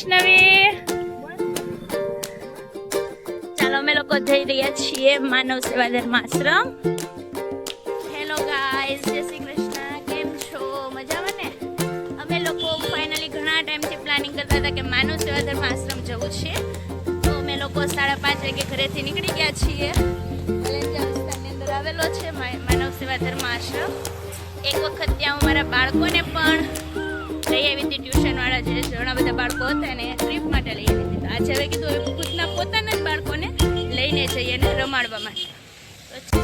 વૈષ્ણવી. ચાલો અમે લોકો જઈ રહ્યા છીએ માનવ સેવા ધર્માશ્રમ. હેલો ગાઈઝ, જય શ્રી કૃષ્ણ. કેમ છો? મજામાં ને? અમે લોકો ફાઇનલી ઘણા ટાઈમથી પ્લાનિંગ કરતા હતા કે માનવ સેવા ધર્માશ્રમ જવું છે, તો અમે લોકો 5:30 વાગે ઘરેથી નીકળી ગયા છીએ. કલેજા વિસ્તારની અંદર આવેલો છે માનવ સેવા ધર્માશ્રમ. એક વખત ત્યાં હું મારા બાળકોને પણ લઈ આવી હતી. ટ્યુશન વાળા જે ઘણા બધા બાળકો હતા એને ટ્રીપ માટે લઈ આવી હતી. તો આજે હવે કીધું ખુદના પોતાના જ બાળકોને લઈને જઈએ ને રમાડવા માટે. તો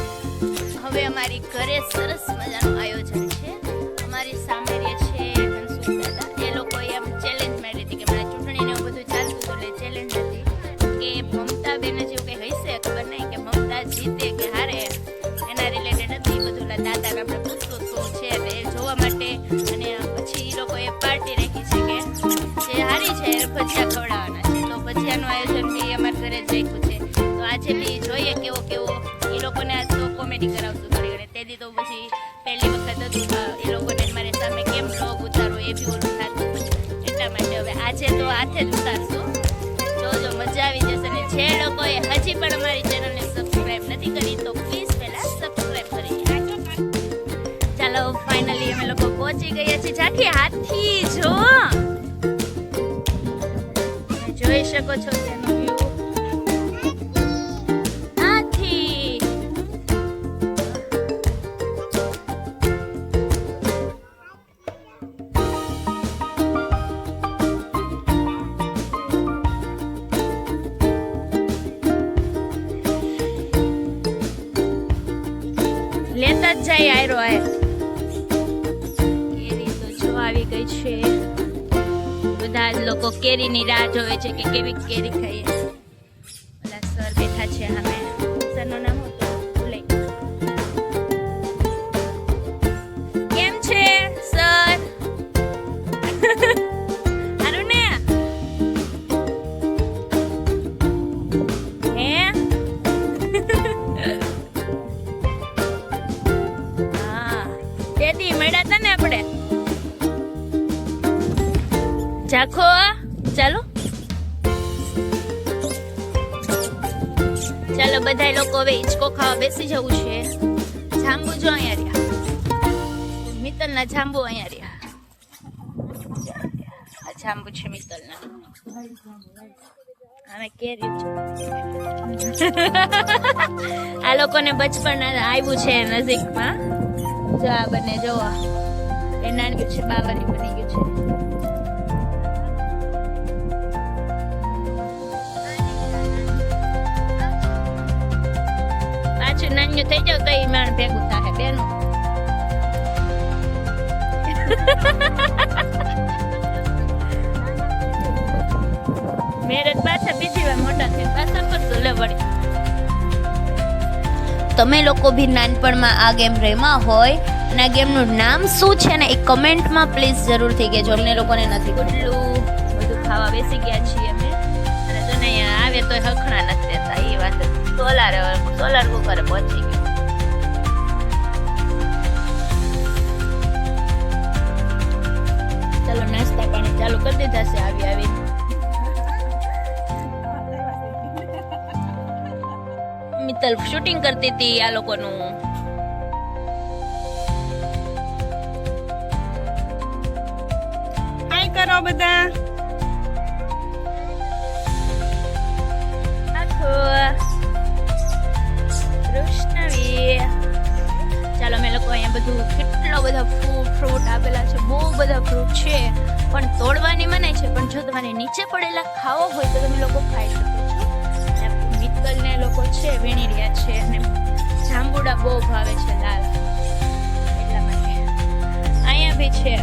હવે અમારી ઘરે સરસ મજાનું આયોજન છે. અમારી સામે રહે છે મનસુખ દાદા. એ લોકોએ એમ ચેલેન્જ મારી હતી કે મારે ચૂંટણીને એવું બધું ચાલતું હતું, એટલે ચેલેન્જ હતી કે મમતા બેન જેવું કંઈ હશે ખબર નહીં કે મમતા જીતે કે હારે એના રિલેટેડ નથી. બધું દાદાને આપણે પૂછતું છે એટલે એ જોવા માટે. અને પછી એ લોકોએ પાર્ટી રાખી છે કે જે હારી છે એને ભજીયા ખવડાવવાના છે. તો ભજીયાનું આયોજન બી અમારા ઘરે જ રાખ્યું છે. તો આજે બી જોઈએ કેવો એ લોકોને આજ તો કોમેડી કરાવતું થોડી ઘણી. તેથી તો પછી પહેલી વખત હતું એ લોકોને મારી સામે કેમ બ્લોગ ઉતારો એ બી ઓલું થતું. એટલા માટે હવે આજે તો હાથે જ ઉતારશું. જો મજા આવી જશે. ને જે લોકોએ હજી પણ અમારી ચેનલને સબસ્ક્રાઈબ નથી કરી તો પ્લીઝ પહેલા સબસ્ક્રાઈબ કરી નાખો. ચાલો ફાઇનલી અમે લોકો પહોંચી ગયા છીએ. ઝાંખી હાથી જો જોઈ શકો છો તેનો વ્યૂ. હાથી લેતા જ જાય આયરો આય. કેરી તો જો આવી ગઈ છે. બધા જ લોકો કેરીની રાહ જોવે છે કે કેવી કેરી ખાઈએ. ઓલા સર બેઠા છે સામે. સરનું નામ ભૂલાઈ ગયું. કેમ છે સર? સારું ને? હે હા તેથી મળ્યા હતા ને આપણે. ચાખો ચાલો ચાલો બધા લોકો હવે હિંચકો ખાવા બેસી જવું છે. જાંબુ જો અહીંયા રહ્યા. મિત્તલના જાંબુ અહીંયા રહ્યા. આ જાંબુ છે મિત્તલના. અમે કેરી આ લોકોને બચપણ આવ્યું છે નજીકમાં. જો આ બંને જોવા એ નાનક્યું છે બાવાની બની ગયું છે. નાન્યું થઈ જાવ તો ઈમાન ભેગું થાય બેનું. મેરેજ પાછા બીજી વાર મોટા થઈ પાછા કરશું લે વળી. તમે લોકો બી નાનપણમાં આ ગેમ રમ્યા હોય અને આ ગેમનું નામ શું છે ને એ કમેન્ટમાં પ્લીઝ જરૂરથી કહેજો. અમને લોકોને નથી કેટલું બધું ખાવા બેસી ગયા છીએ અમે. અને જો ને આવે તો હખણા નથી રહેતા એ વાત. સોલાર કુકરે પહોંચી ગયું. ચાલો નાસ્તા પાણી ચાલુ કરી દીધા છે આવી. મિત્તલ શૂટિંગ કરતી હતી આ લોકોનું. હાય કરો બધા. ચાલો અમે લોકો અહીંયા બધું કેટલો બધા ફ્રૂટ આપેલા છે. બહુ બધા ફ્રૂટ છે પણ તોડવાની મનાય છે. પણ જો તમારે નીચે પડેલા ખાવો હોય તો તમે લોકો ખાઈ શકો છો. મિત્તલને લોકો છે વીણી રહ્યા છે અને જાંબુડા બહુ ભાવે છે લાલ. એટલા માટે અહીંયા બી છે.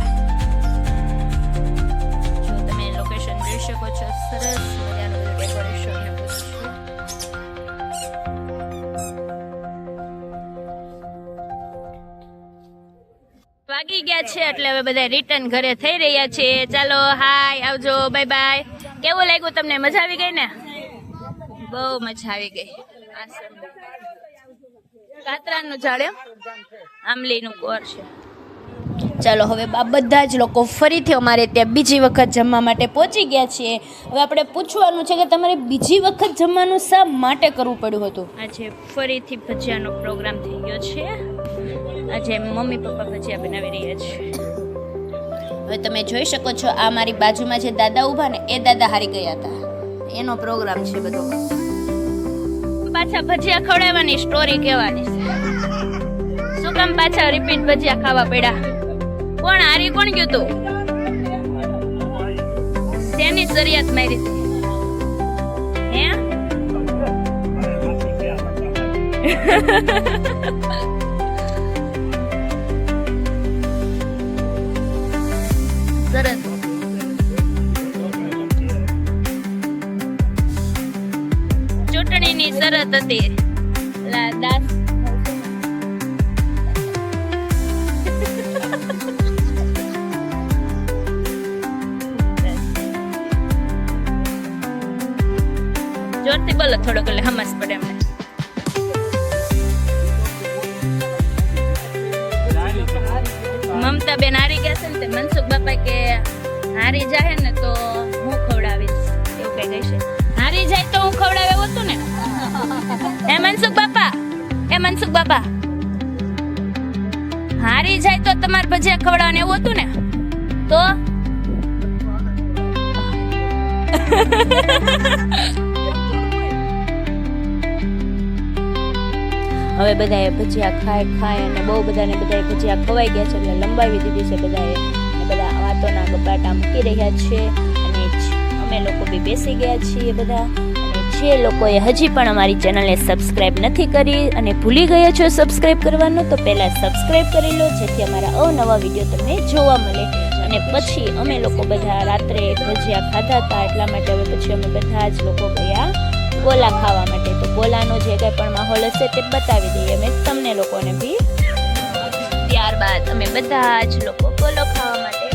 જો તમે લોકેશન જોઈ શકો છો. સરસ મજાનું ડેકોરેશન ને બધું છે. વાગી ગયા છે એટલે હવે બધા રિટર્ન ઘરે થઈ રહ્યા છે. ચાલો હાય આવજો બાય બાય. કેવું લાગ્યું તમને? મજા આવી ગઈ ને? બહુ મજા આવી ગઈ. કાતરાનું ઝાડ એમ આંબલીનું કોર છે. ચાલો હવે બધા જ લોકો ફરીથી અમારે ત્યાં બીજી વખત જમવા માટે પહોંચી ગયા છીએ. હવે આપણે પૂછવાનું છે કે તમારે બીજી વખત જમવાનું શા માટે કરવું પડ્યું હતું? આજે ફરીથી ભજીયાનો પ્રોગ્રામ થઈ ગયો છે. આજે મમ્મી પપ્પા ભજીયા બનાવી રહ્યા છે. હવે તમે જોઈ શકો છો આ મારી બાજુમાં જે દાદા ઊભા ને એ દાદા હારી ગયા હતા. એનો પ્રોગ્રામ છે બધો. પાછા ભજીયા ખવડાવવાની સ્ટોરી કહેવાની છે. શું કામ પાછા રિપીટ ભજીયા ખાવા પડ્યા? કોણ હારી કોણ ગયું તું? શેની શરિયત મારી હતી? હે સરસ. ચૂંટણીની શરત હતી. દાસ જોરથી બોલો થોડોક એટલે સમજ પડે એમને. મમતા બેન હારી ગયા છે ને તે મનસુખ બાપા કે હારી જાય ને તો હું ખવડાવીશ એવું કઈ ગઈ છે. હારી જાય તો હું ખવડાવે એવું હતું ને? એ મનસુખ બાપા હારી જાય તો તમારે ભજીયા ખવડાવવાનું એવું હતું ને? તો હવે બધાએ ભજીયા ખાય અને બહુ બધાને ભજીયા ખવાઈ ગયા છે એટલે લંબાવી દીધી છે બધાએ. બધા વાતોના ગપાટા મૂકી રહ્યા છે અને અમે લોકો બી બેસી ગયા છીએ બધા. અને જે લોકોએ હજી પણ અમારી ચેનલને સબસ્ક્રાઇબ નથી કરી અને ભૂલી ગયા છો સબસ્ક્રાઇબ કરવાનું, તો પહેલાં સબસ્ક્રાઇબ કરી લો જેથી અમારા અવનવા વિડીયો તમને જોવા મળે. અને પછી અમે લોકો બધા રાત્રે ભજીયા ખાધા હતા એટલા માટે હવે પછી અમે બધા જ લોકો ગયા ગોલા ખાવા માટે. તો ગોલાનો જે કંઈ પણ માહોલ હશે તે બતાવી દઈએ અમે તમને લોકોને બી. ત્યારબાદ અમે બધા જ લોકો ગોલો ખાવા માટે